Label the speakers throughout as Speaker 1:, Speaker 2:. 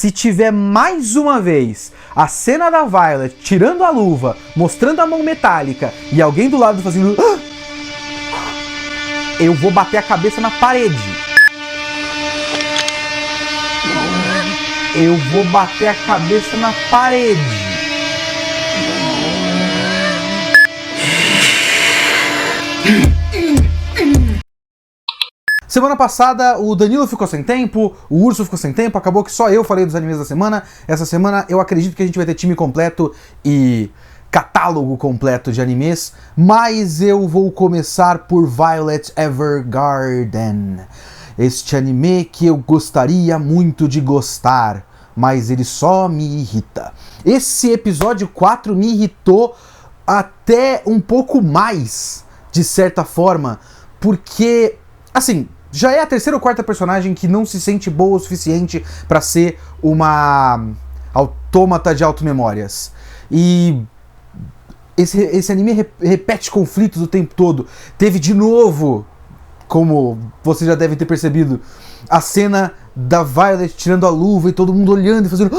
Speaker 1: se tiver mais uma vez a cena da Violet tirando a luva, mostrando a mão metálica e alguém do lado fazendo... eu vou bater a cabeça na parede. Eu vou bater a cabeça na parede. Semana passada o Danilo ficou sem tempo, o Urso ficou sem tempo, acabou que só eu falei dos animes da semana. Essa semana eu acredito que a gente vai ter time completo e catálogo completo de animes, mas eu vou começar por Violet Evergarden. Este anime que eu gostaria muito de gostar, mas ele só me irrita. Esse episódio 4 me irritou até um pouco mais, de certa forma, porque, assim, já é a terceira ou quarta personagem que não se sente boa o suficiente pra ser uma autômata de auto-memórias. E esse anime repete conflitos o tempo todo. Teve de novo, como vocês já devem ter percebido, a cena da Violet tirando a luva e todo mundo olhando e fazendo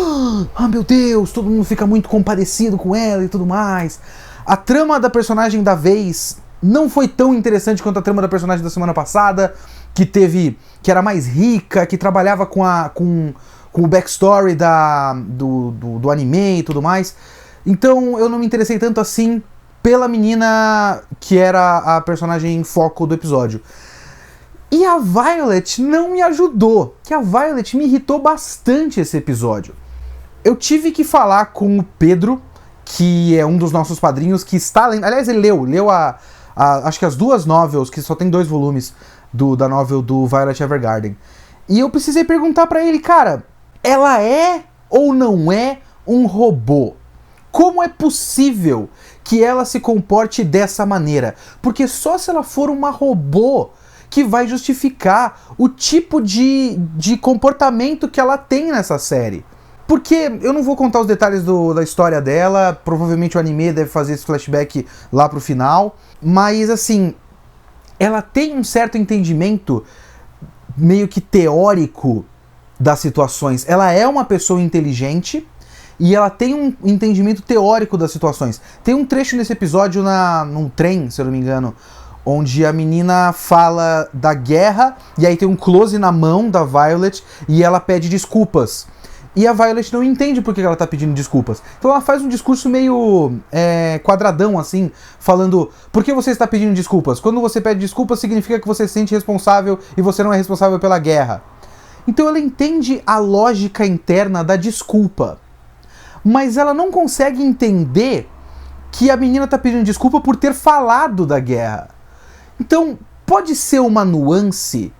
Speaker 1: ah, meu Deus, todo mundo fica muito compadecido com ela e tudo mais. A trama da personagem da vez não foi tão interessante quanto a trama da personagem da semana passada, que era mais rica, que trabalhava com o backstory do anime e tudo mais. Então eu não me interessei tanto assim pela menina que era a personagem em foco do episódio. E a Violet não me ajudou, que a Violet me irritou bastante esse episódio. Eu tive que falar com o Pedro, que é um dos nossos padrinhos, que está lendo... Aliás, ele leu acho que as duas novels, que só tem 2 volumes da novel do Violet Evergarden. E eu precisei perguntar pra ele, cara, ela é ou não é um robô? Como é possível que ela se comporte dessa maneira? Porque só se ela for uma robô que vai justificar o tipo de comportamento que ela tem nessa série. Porque eu não vou contar os detalhes da história dela, provavelmente o anime deve fazer esse flashback lá pro final, mas assim, ela tem um certo entendimento meio que teórico das situações. Ela é uma pessoa inteligente e ela tem um entendimento teórico das situações. Tem um trecho nesse episódio num trem, se eu não me engano, onde a menina fala da guerra e aí tem um close na mão da Violet e ela pede desculpas. E a Violet não entende por que ela tá pedindo desculpas. Então ela faz um discurso meio quadradão, assim, falando: por que você está pedindo desculpas? Quando você pede desculpas, significa que você se sente responsável e você não é responsável pela guerra. Então ela entende a lógica interna da desculpa. Mas ela não consegue entender que a menina tá pedindo desculpa por ter falado da guerra. Então, pode ser uma nuance,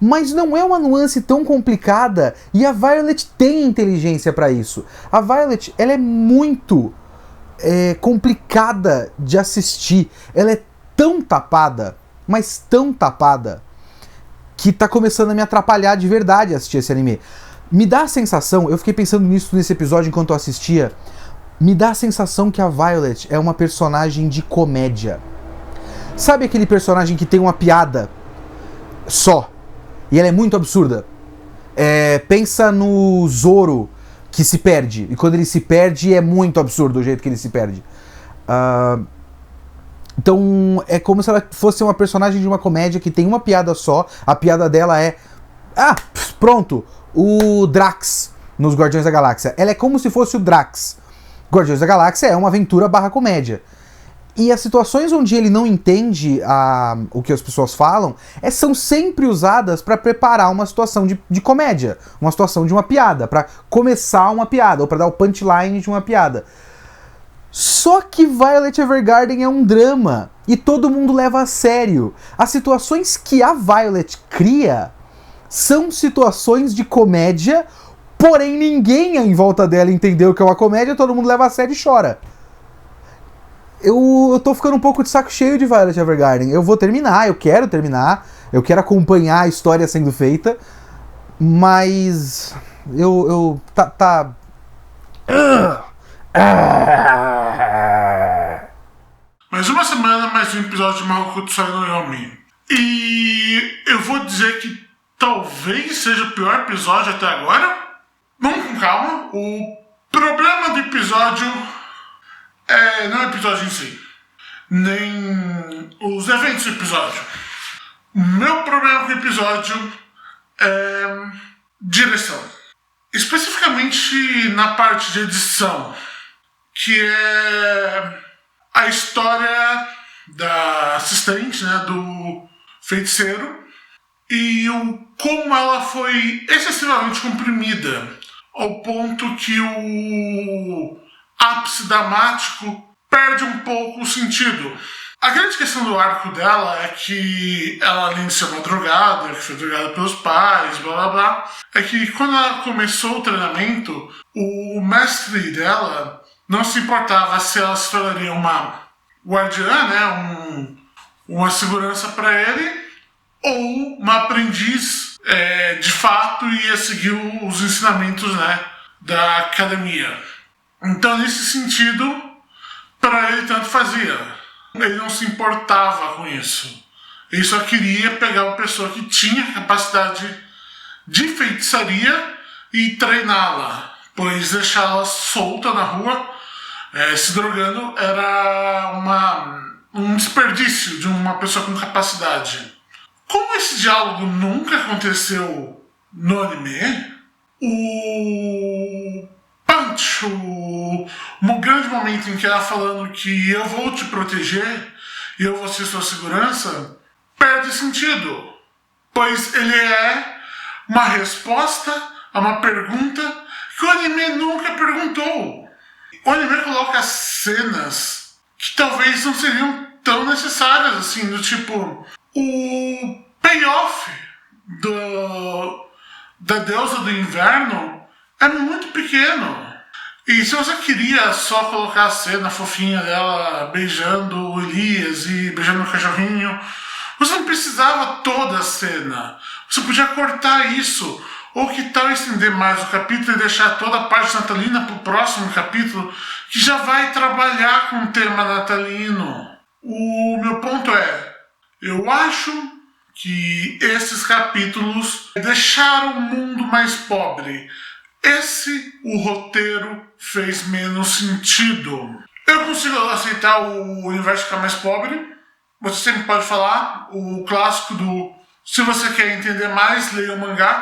Speaker 1: mas não é uma nuance tão complicada, e a Violet tem inteligência para isso. A Violet, ela é muito complicada de assistir. Ela é tão tapada, mas tão tapada, que tá começando a me atrapalhar de verdade assistir esse anime. Me dá a sensação, eu fiquei pensando nisso nesse episódio enquanto eu assistia, me dá a sensação que a Violet é uma personagem de comédia. Sabe aquele personagem que tem uma piada só? E ela é muito absurda. Pensa no Zoro, que se perde. E quando ele se perde, é muito absurdo o jeito que ele se perde. Então, é como se ela fosse uma personagem de uma comédia que tem uma piada só. A piada dela é... pronto! O Drax, nos Guardiões da Galáxia. Ela é como se fosse o Drax. Guardiões da Galáxia é uma aventura barra comédia. E as situações onde ele não entende o que as pessoas falam são sempre usadas para preparar uma situação de comédia, uma situação de uma piada, para começar uma piada, ou para dar o punchline de uma piada. Só que Violet Evergarden é um drama, e todo mundo leva a sério. As situações que a Violet cria são situações de comédia, porém ninguém em volta dela entendeu que é uma comédia, todo mundo leva a sério e chora. Eu tô ficando um pouco de saco cheio de Violet Evergarden. Eu vou terminar, eu quero acompanhar a história sendo feita, mas
Speaker 2: Mais uma semana, mais um episódio de Mahou Kutsui no Yomi. E eu vou dizer que talvez seja o pior episódio até agora. Vamos com calma. O problema do episódio não é o episódio em si, nem os eventos do episódio. O meu problema com o episódio é direção. Especificamente na parte de edição, que é a história da assistente, né, do feiticeiro, e como ela foi excessivamente comprimida, ao ponto que o ápice dramático perde um pouco o sentido. A grande questão do arco dela é que ela, além de ser uma drogada, que foi drogada pelos pais, blá blá blá, é que quando ela começou o treinamento, o mestre dela não se importava se ela se tornaria uma guardiã, né, uma segurança para ele, ou uma aprendiz de fato ia seguir os ensinamentos, né, da academia. Então, nesse sentido, para ele tanto fazia. Ele não se importava com isso. Ele só queria pegar uma pessoa que tinha capacidade de feitiçaria e treiná-la, pois deixá-la solta na rua, se drogando, era um desperdício de uma pessoa com capacidade. Como esse diálogo nunca aconteceu no anime, o Punch, um grande momento em que ela falando que eu vou te proteger e eu vou ser sua segurança, perde sentido, pois ele é uma resposta a uma pergunta que o anime nunca perguntou. O anime coloca cenas que talvez não seriam tão necessárias assim, do tipo, o payoff da deusa do inverno é muito pequeno. E se você queria só colocar a cena fofinha dela beijando o Elias e beijando o cachorrinho, você não precisava toda a cena. Você podia cortar isso. Ou que tal estender mais o capítulo e deixar toda a parte natalina para o próximo capítulo, que já vai trabalhar com o tema natalino. O meu ponto é, eu acho que esses capítulos deixaram o mundo mais pobre. O roteiro fez menos sentido. Eu consigo aceitar o universo ficar mais pobre. Você sempre pode falar o clássico do se você quer entender mais, leia o mangá.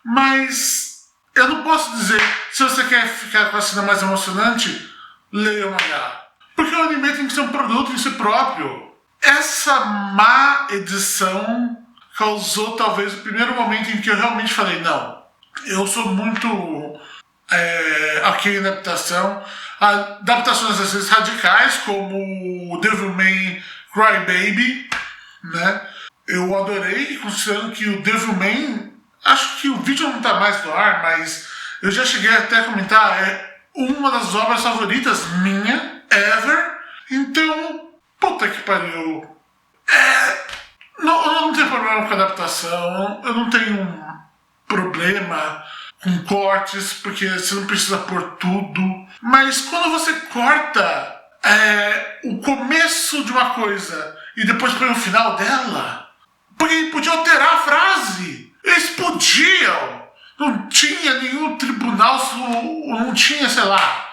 Speaker 2: Mas eu não posso dizer se você quer ficar com a cena mais emocionante, leia o mangá. Porque o anime tem que ser um produto em si próprio. Essa má edição causou talvez o primeiro momento em que eu realmente falei, não, eu sou muito ok na adaptação. Adaptações às vezes radicais, como o Devilman Crybaby, né? Eu adorei, considerando que o Devilman, acho que o vídeo não está mais no ar, mas eu já cheguei até a comentar, é uma das obras favoritas minha, ever. Então, puta que pariu. Eu não tenho problema com a adaptação, eu não tenho problema com cortes, porque você não precisa pôr tudo. Mas quando você corta o começo de uma coisa e depois põe o final dela, porque podia alterar a frase. Eles podiam. Não tinha nenhum tribunal, não tinha, sei lá,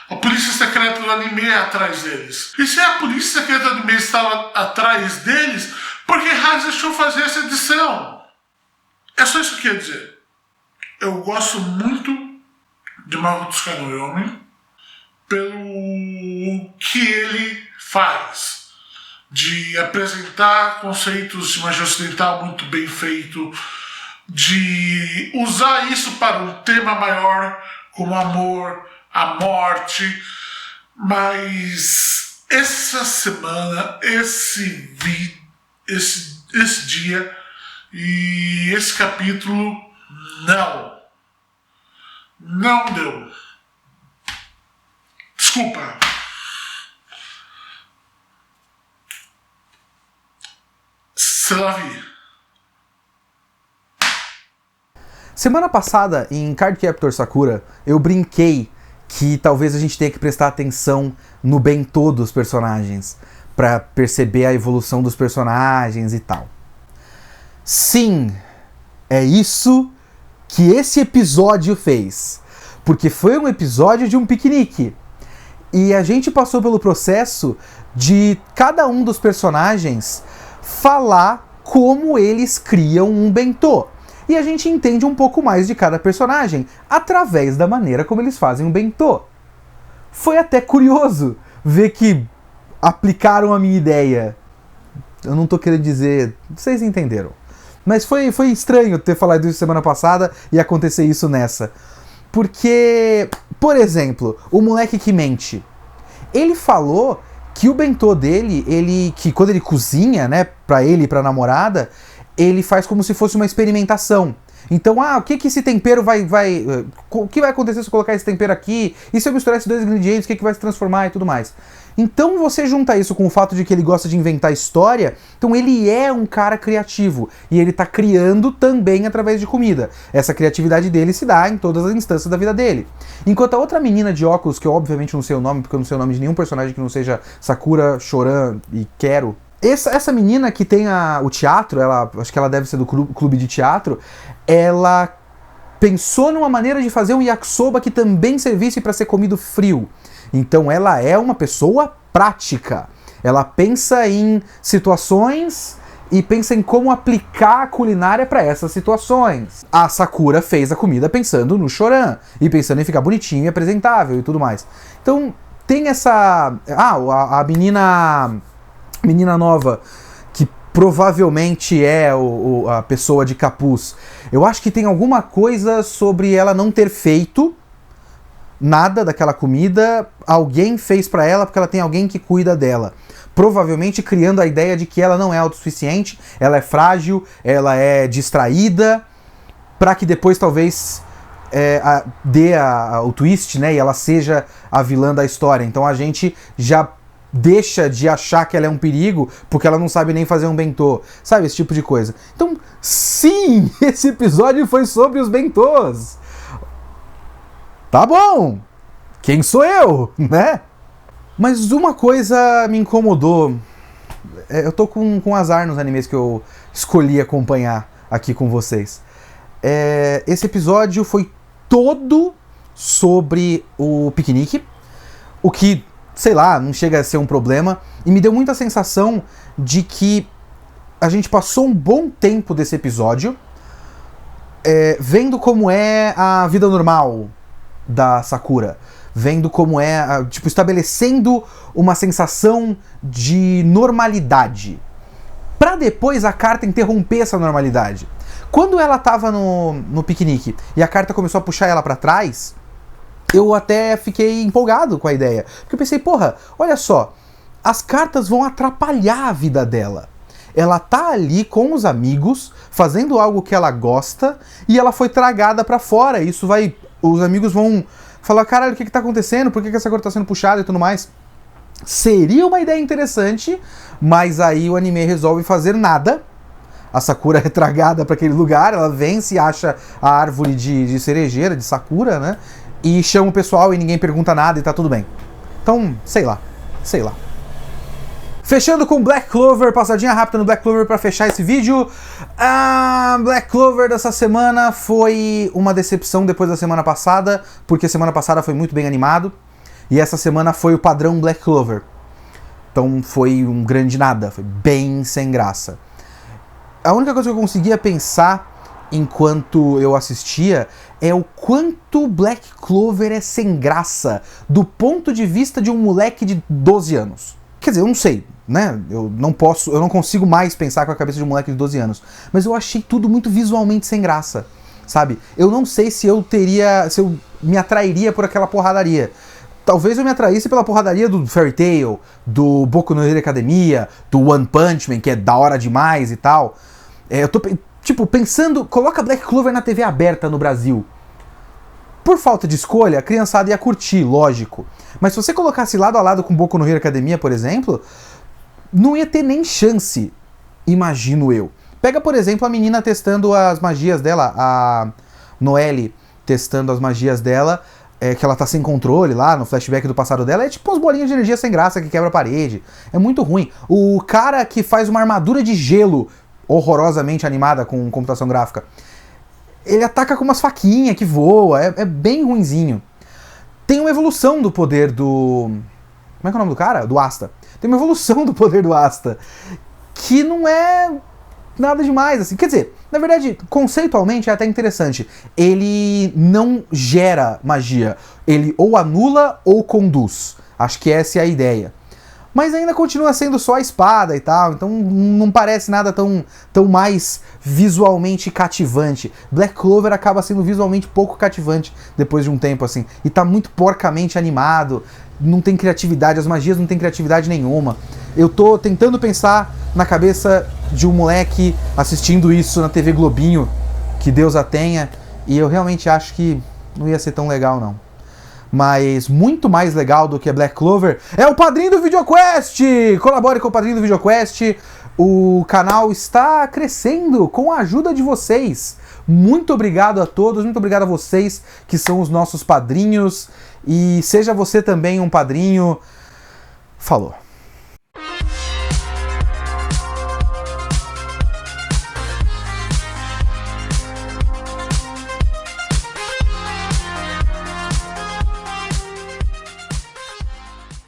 Speaker 2: a polícia secreta do anime atrás deles. E se a polícia secreta do anime estava atrás deles, por que Hades deixou fazer essa edição? É só isso que eu queria dizer. Eu gosto muito de Mahoutsukai no Yomi pelo que ele faz, de apresentar conceitos de magia ocidental muito bem feito, de usar isso para um tema maior como amor, a morte. Mas essa semana, esse dia e esse capítulo não deu. Desculpa.
Speaker 1: Semana passada, em Cardcaptor Sakura, eu brinquei que talvez a gente tenha que prestar atenção no bem todo dos personagens, pra perceber a evolução dos personagens e tal. Sim, é isso que esse episódio fez. porque foi um episódio de um piquenique. E a gente passou pelo processo de cada um dos personagens falar como eles criam um bentô. E a gente entende um pouco mais de cada personagem através da maneira como eles fazem um bentô. Foi até curioso ver que aplicaram a minha ideia. Eu não tô querendo dizer... Vocês entenderam. Mas foi estranho ter falado isso semana passada e acontecer isso nessa. Porque, por exemplo, o moleque que mente. Ele falou que o bentô dele, que quando ele cozinha, né, pra ele e pra namorada, ele faz como se fosse uma experimentação. Então, o que esse tempero o que vai acontecer se eu colocar esse tempero aqui? E se eu misturar esses dois ingredientes, o que vai se transformar e tudo mais? Então, você junta isso com o fato de que ele gosta de inventar história, então ele é um cara criativo. E ele tá criando também através de comida. Essa criatividade dele se dá em todas as instâncias da vida dele. Enquanto a outra menina de óculos, que eu obviamente não sei o nome, porque eu não sei o nome de nenhum personagem que não seja Sakura, Choran e Quero. Essa menina que tem o teatro, acho que ela deve ser do clube de teatro, ela pensou numa maneira de fazer um yakisoba que também servisse para ser comido frio. Então ela é uma pessoa prática. Ela pensa em situações e pensa em como aplicar a culinária para essas situações. A Sakura fez a comida pensando no Choran e pensando em ficar bonitinho e apresentável e tudo mais. Então tem essa... a menina nova, que provavelmente é a pessoa de capuz. Eu acho que tem alguma coisa sobre ela não ter feito nada daquela comida, alguém fez pra ela porque ela tem alguém que cuida dela. Provavelmente criando a ideia de que ela não é autossuficiente, ela é frágil, ela é distraída, pra que depois talvez dê o twist, né, e ela seja a vilã da história. Então a gente já deixa de achar que ela é um perigo porque ela não sabe nem fazer um bentô, sabe, esse tipo de coisa. Então, sim, esse episódio foi sobre os bentôs. Tá bom, quem sou eu, né? Mas uma coisa me incomodou. Eu tô com azar nos animes que eu escolhi acompanhar aqui com vocês. Esse episódio foi todo sobre o piquenique, o que, sei lá, não chega a ser um problema, e me deu muita sensação de que a gente passou um bom tempo desse episódio vendo como é a vida normal da Sakura, vendo como estabelecendo uma sensação de normalidade, pra depois a carta interromper essa normalidade. Quando ela tava no piquenique e a carta começou a puxar ela pra trás, eu até fiquei empolgado com a ideia. Porque eu pensei, porra, olha só, as cartas vão atrapalhar a vida dela. Ela tá ali com os amigos, fazendo algo que ela gosta, e ela foi tragada pra fora. Os amigos vão falar, caralho, o que tá acontecendo? Por que essa carta tá sendo puxada e tudo mais? Seria uma ideia interessante, mas aí o anime resolve fazer nada. A Sakura é tragada pra aquele lugar, ela vence e acha a árvore de cerejeira, de Sakura, né? E chama o pessoal e ninguém pergunta nada e tá tudo bem. Então, sei lá. Fechando com Black Clover, passadinha rápida no Black Clover pra fechar esse vídeo. A Black Clover dessa semana foi uma decepção depois da semana passada, porque a semana passada foi muito bem animado, e essa semana foi o padrão Black Clover. Então foi um grande nada, foi bem sem graça. A única coisa que eu conseguia pensar enquanto eu assistia é o quanto Black Clover é sem graça do ponto de vista de um moleque de 12 anos. Quer dizer, eu não sei, né? Eu não consigo mais pensar com a cabeça de um moleque de 12 anos. Mas eu achei tudo muito visualmente sem graça, sabe? Eu não sei se eu me atrairia por aquela porradaria. Talvez eu me atraísse pela porradaria do Fairy Tail, do Boku no Hero Academia, do One Punch Man, que é da hora demais e tal. Eu tô, pensando, coloca Black Clover na TV aberta no Brasil. Por falta de escolha, a criançada ia curtir, lógico. Mas se você colocasse lado a lado com Boku no Hero Academia, por exemplo, não ia ter nem chance, imagino eu. Pega, por exemplo, a menina testando as magias dela, a Noelle testando as magias dela, que ela tá sem controle lá no flashback do passado dela, é tipo umas bolinhas de energia sem graça que quebra a parede. É muito ruim. O cara que faz uma armadura de gelo horrorosamente animada com computação gráfica, ele ataca com umas faquinhas que voa, é bem ruinzinho. Tem uma evolução do poder do... Como é que é o nome do cara? Do Asta. Tem uma evolução do poder do Asta, que não é nada demais, assim. Quer dizer, na verdade, conceitualmente é até interessante. Ele não gera magia. Ele ou anula ou conduz. Acho que essa é a ideia. Mas ainda continua sendo só a espada e tal, então não parece nada tão mais visualmente cativante. Black Clover acaba sendo visualmente pouco cativante depois de um tempo, assim. E tá muito porcamente animado, não tem criatividade, as magias não tem criatividade nenhuma. Eu tô tentando pensar na cabeça de um moleque assistindo isso na TV Globinho, que Deus a tenha, e eu realmente acho que não ia ser tão legal, não. Mas muito mais legal do que a Black Clover é o Padrinho do VideoQuest! Colabore com o Padrinho do VideoQuest. O canal está crescendo com a ajuda de vocês. Muito obrigado a todos, muito obrigado a vocês que são os nossos padrinhos. E seja você também um padrinho. Falou.